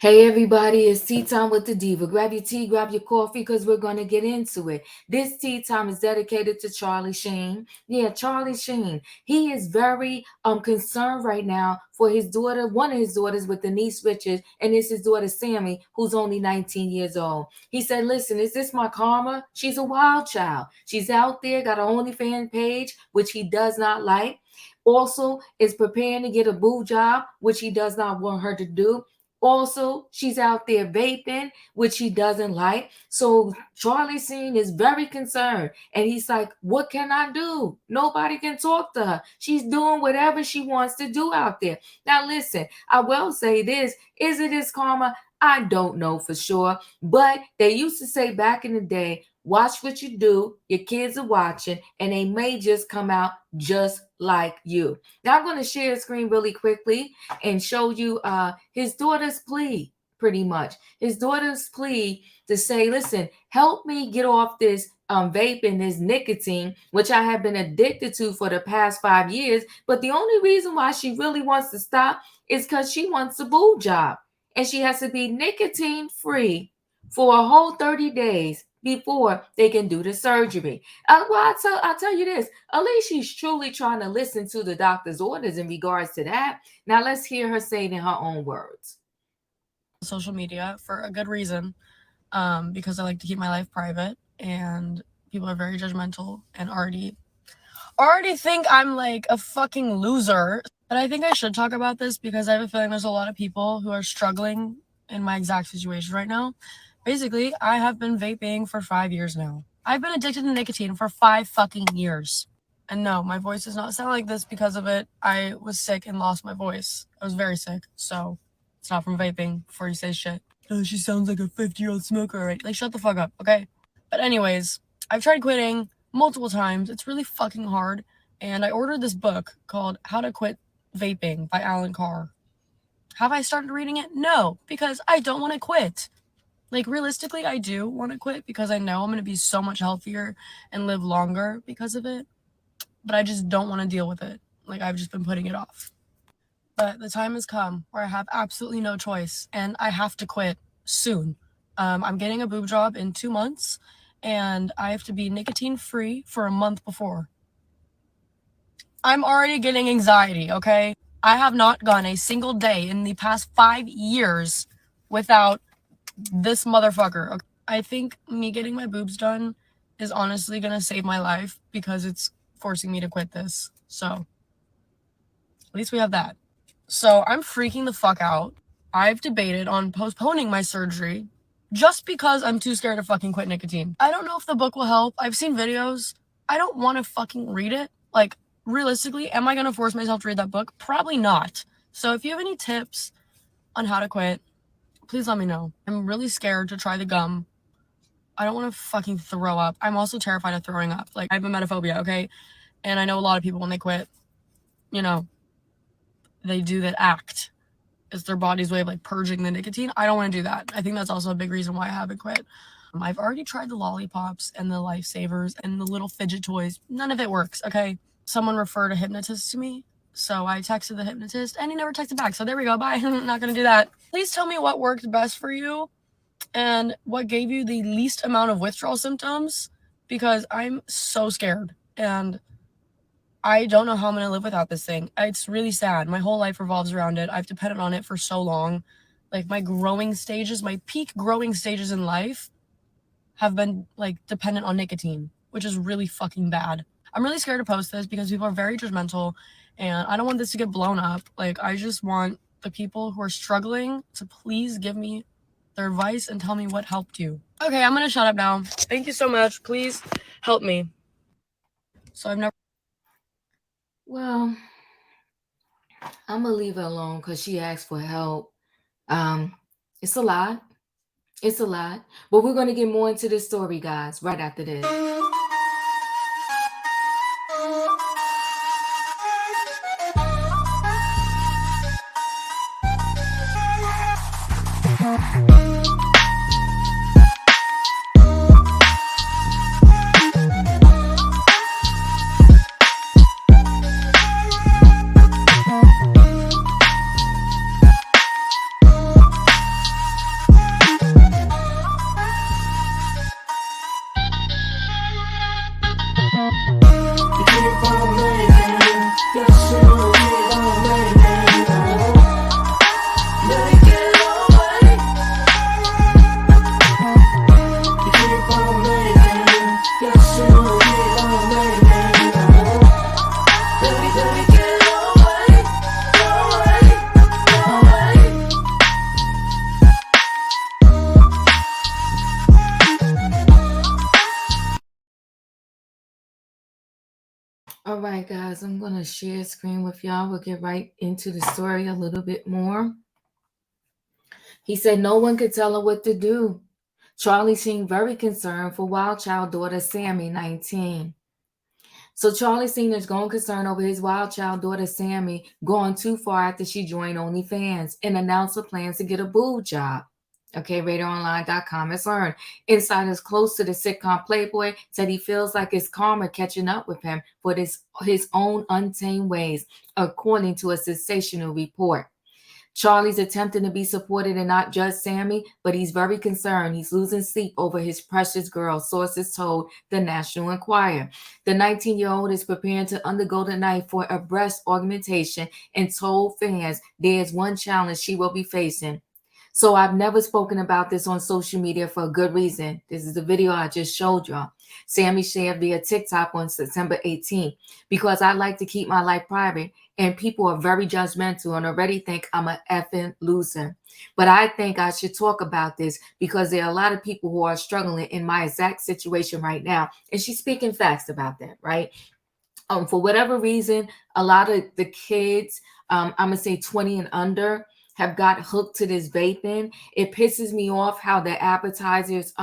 Hey everybody, it's tea time with the diva. Grab your tea, grab your coffee, because we're gonna get into it. This tea time is dedicated to Charlie Sheen. Yeah, Charlie Sheen. He is very concerned right now for his daughter, one of his daughters with Denise Richards, and it's his daughter Sami, who's only 19 years old. He said, "Listen, is this my karma? She's a wild child. She's out there, got an OnlyFans page, which he does not like. Also, is preparing to get a boob job, which he does not want her to do. Also, she's out there vaping, which he doesn't like. So Charlie Sheen is very concerned. And he's like, what can I do? Nobody can talk to her. She's doing whatever she wants to do out there. Now, listen, I will say this. Is it his karma? I don't know for sure. But they used to say back in the day, watch what you do. Your kids are watching, and they may just come out just like you. Now, I'm going to share a screen really quickly and show you his daughter's plea, pretty much. His daughter's plea to say, listen, help me get off this vaping, this nicotine, which I have been addicted to for the past 5 years. But the only reason why she really wants to stop is because she wants a boob job. And she has to be nicotine free for a whole 30 days before they can do the surgery. Well, I'll tell you this. At least she's truly trying to listen to the doctor's orders in regards to that. Now let's hear her say it in her own words. Social media for a good reason, because I like to keep my life private, and people are very judgmental and already think I'm like a fucking loser. But I think I should talk about this because I have a feeling there's a lot of people who are struggling in my exact situation right now. Basically, I have been vaping for 5 years now. I've been addicted to nicotine for 5 fucking years. And no, my voice does not sound like this because of it. I was sick and lost my voice. I was very sick, so it's not from vaping before you say shit. Oh, she sounds like a 50-year-old smoker already. Like, shut the fuck up, okay? But anyways, I've tried quitting multiple times. It's really fucking hard. And I ordered this book called How to Quit Vaping by Alan Carr. Have I started reading it? No, because I don't want to quit. Like, realistically, I do want to quit because I know I'm going to be so much healthier and live longer because of it. But I just don't want to deal with it. Like, I've just been putting it off. But the time has come where I have absolutely no choice, and I have to quit soon. I'm getting a boob job in 2 months, and I have to be nicotine-free for a month before. I'm already getting anxiety, okay? I have not gone a single day in the past 5 years without this motherfucker. I think me getting my boobs done is honestly gonna save my life because it's forcing me to quit this. So at least we have that. So I'm freaking the fuck out. I've debated on postponing my surgery just because I'm too scared to fucking quit nicotine. I don't know if the book will help. I've seen videos. I don't want to fucking read it. Like, realistically, am I gonna force myself to read that book? Probably not. So if you have any tips on how to quit, please let me know. I'm really scared to try the gum. I don't want to fucking throw up. I'm also terrified of throwing up. Like, I have emetophobia, okay? And I know a lot of people, when they quit, you know, they do that act. It's their body's way of, like, purging the nicotine. I don't want to do that. I think that's also a big reason why I haven't quit. I've already tried the lollipops and the lifesavers and the little fidget toys. None of it works, okay? Someone referred a hypnotist to me. So I texted the hypnotist, and he never texted back. So there we go. Bye. I'm not going to do that. Please tell me what worked best for you and what gave you the least amount of withdrawal symptoms, because I'm so scared, and I don't know how I'm going to live without this thing. It's really sad. My whole life revolves around it. I've depended on it for so long. Like, my growing stages, my peak growing stages in life have been, like, dependent on nicotine, which is really fucking bad. I'm really scared to post this because people are very judgmental, and I don't want this to get blown up. Like, I just want the people who are struggling to please give me their advice and tell me what helped you. Okay, I'm gonna shut up now. Thank you so much. Please help me. So I've never... Well, I'm gonna leave her alone because she asked for help. It's a lot. It's a lot. But we're gonna get more into this story, guys, right after this. All right, guys, I'm going to share screen with y'all. We'll get right into the story a little bit more. He said no one could tell her what to do. Charlie seemed very concerned for wild child daughter Sami, 19. So Charlie Sr. is going concerned over his wild child daughter Sami going too far after she joined OnlyFans and announced her plans to get a boob job. Okay, RadarOnline.com has learned. Insiders close to the sitcom Playboy said he feels like his karma catching up with him for his own untamed ways, according to a sensational report. Charlie's attempting to be supported and not judge Sami, but he's very concerned. He's losing sleep over his precious girl, sources told the National Enquirer. The 19-year-old is preparing to undergo the night for a breast augmentation and told fans there's one challenge she will be facing. So I've never spoken about this on social media for a good reason. This is the video I just showed y'all. Sami shared via TikTok on September 18th because I like to keep my life private and people are very judgmental and already think I'm a effing loser. But I think I should talk about this because there are a lot of people who are struggling in my exact situation right now. And she's speaking facts about that, right? For whatever reason, a lot of the kids, I'm gonna say 20 and under, have got hooked to this vaping. It pisses me off how the advertisers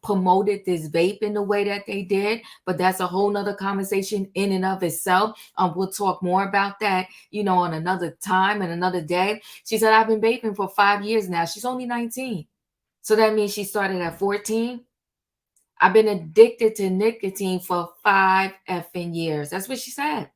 promoted this vape in the way that they did, but that's a whole nother conversation in and of itself. We'll talk more about that, on another time and another day. She said, I've been vaping for 5 years now. She's only 19. So that means she started at 14. I've been addicted to nicotine for 5 effing years. That's what she said.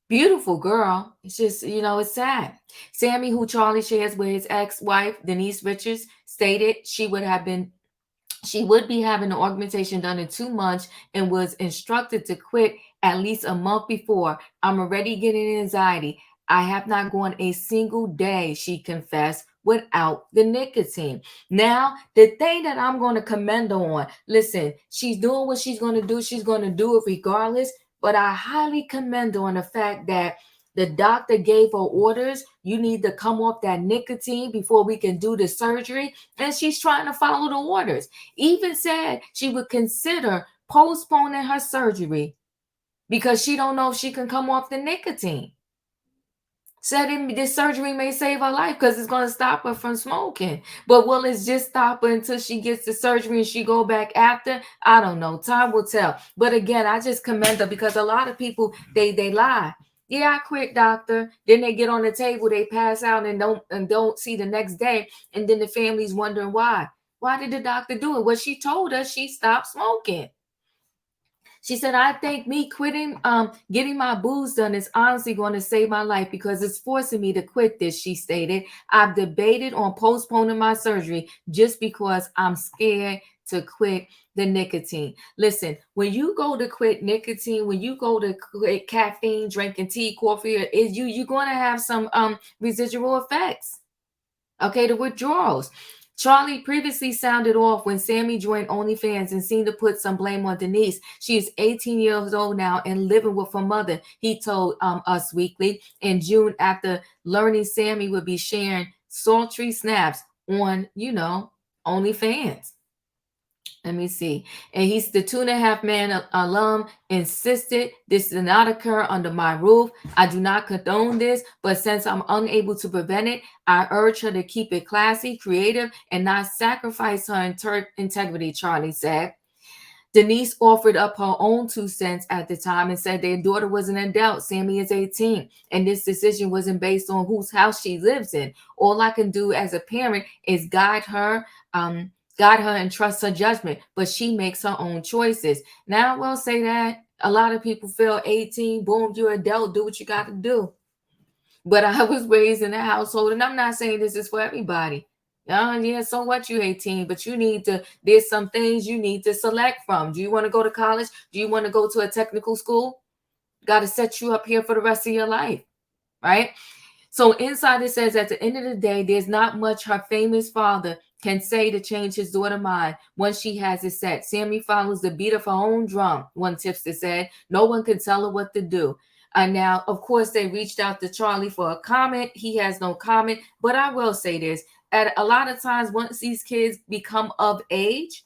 Beautiful girl. It's just, it's sad. Sami, who Charlie shares with his ex-wife, Denise Richards, stated she would be having the augmentation done in 2 months and was instructed to quit at least a month before. I'm already getting anxiety. I have not gone a single day, she confessed, without the nicotine. Now, the thing that I'm going to commend her on, listen, she's doing what she's going to do. She's going to do it regardless. But I highly commend her on the fact that the doctor gave her orders. You need to come off that nicotine before we can do the surgery. And she's trying to follow the orders. Even said she would consider postponing her surgery because she don't know if she can come off the nicotine. Said this surgery may save her life because it's going to stop her from smoking. But will it just stop her until she gets the surgery and she go back after? I don't know. Time will tell. But again, I just commend her because a lot of people, they lie. Yeah, I quit, doctor. Then they get on the table, they pass out and don't see the next day. And then the family's wondering why. Why did the doctor do it? Well, she told us she stopped smoking. She said, I think me quitting, getting my booze done is honestly going to save my life because it's forcing me to quit this, she stated. I've debated on postponing my surgery just because I'm scared to quit the nicotine. Listen, when you go to quit nicotine, when you go to quit caffeine, drinking tea, coffee, you're going to have some residual effects. Okay, the withdrawals. Charlie previously sounded off when Sami joined OnlyFans and seemed to put some blame on Denise. She is 18 years old now and living with her mother, he told Us Weekly in June after learning Sami would be sharing sultry snaps on, OnlyFans. Let me see. And he's the 2.5 Man alum, insisted this did not occur under my roof. I do not condone this, but since I'm unable to prevent it, I urge her to keep it classy, creative, and not sacrifice her integrity, Charlie said. Denise offered up her own 2 cents at the time and said their daughter was an adult. Sami is 18, and this decision wasn't based on whose house she lives in. All I can do as a parent is guide her and trust her judgment, but she makes her own choices. Now, I will say that a lot of people feel 18, boom, you're an adult, do what you got to do. But I was raised in a household, and I'm not saying this is for everybody. Yeah, so what, you 18, but there's some things you need to select from. Do you want to go to college? Do you want to go to a technical school? Got to set you up here for the rest of your life, right? So Insider says at the end of the day, there's not much her famous father can say to change his daughter's mind once she has it set. Sami follows the beat of her own drum, one tipster said. No one can tell her what to do. And now, of course, they reached out to Charlie for a comment. He has no comment. But I will say this. At a lot of times, once these kids become of age,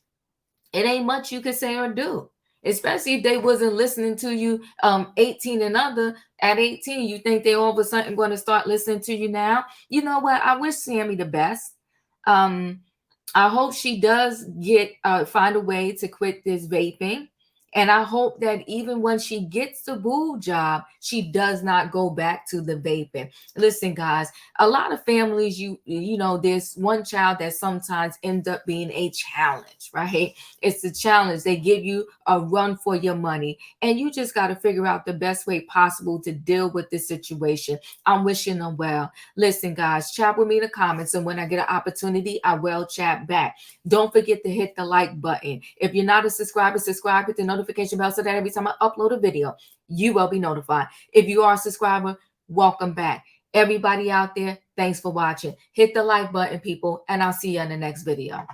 it ain't much you can say or do. especially if they wasn't listening to you 18 and under. At 18, you think they all of a sudden going to start listening to you now? You know what? I wish Sami the best. Um, I hope she does get find a way to quit this vaping. And I hope that even when she gets the boo job, she does not go back to the vaping. Listen, guys, a lot of families, you know, there's one child that sometimes ends up being a challenge, right? It's a challenge. They give you a run for your money, and you just got to figure out the best way possible to deal with this situation. I'm wishing them well. Listen, guys, chat with me in the comments, and when I get an opportunity, I will chat back. Don't forget to hit the like button. If you're not a subscriber, subscribe, hit the notification bell so that every time I upload a video, you will be notified. If you are a subscriber, welcome back. Everybody out there, thanks for watching. Hit the like button, people, and I'll see you in the next video.